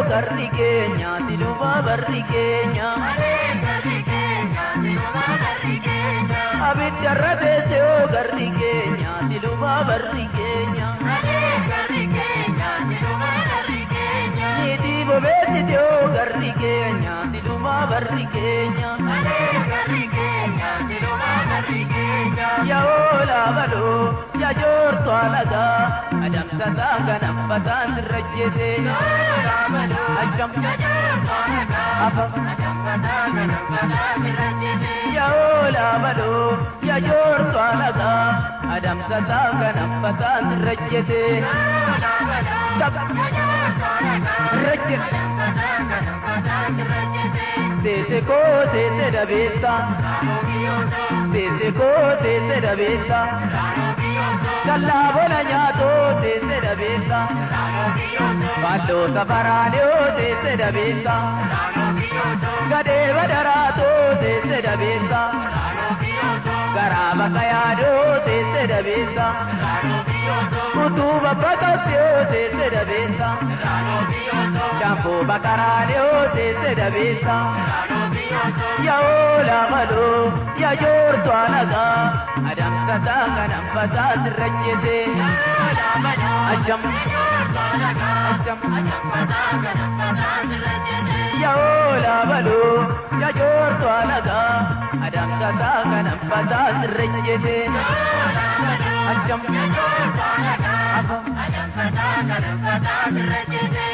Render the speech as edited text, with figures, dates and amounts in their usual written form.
garri keenya siluba barri keenya abiddarra teessoo garri keenya siluba barri keenya niitii bobeessitoo garri keenya siluba barri keenya yaola balo ya jorto alaga adam tata ganapatan rajete yaola balo ajam ya jorto alaga apa adam tata ganapatan rajete yaola balo ya jorto alaga adam tata ganapatan rajete yaola balo ya jorto alaga rajete adam tata ganapatan rajete tete ko tete dabeta tete ko tete dabeta kalla bola nyato tete dabeta ballo saparano tete dabeta gade badarato tete dabeta garaba kayado tete dabeta kutuba pakatyo tete dabeta jambo bakarano tete dabeta yaola malo ya jorto alaga adam tata ganapatan rajete yaola malo ajam ajam yaola malo ya jorto alaga adam tata ganapatan rajete ajam ajam tata ganapatan rajete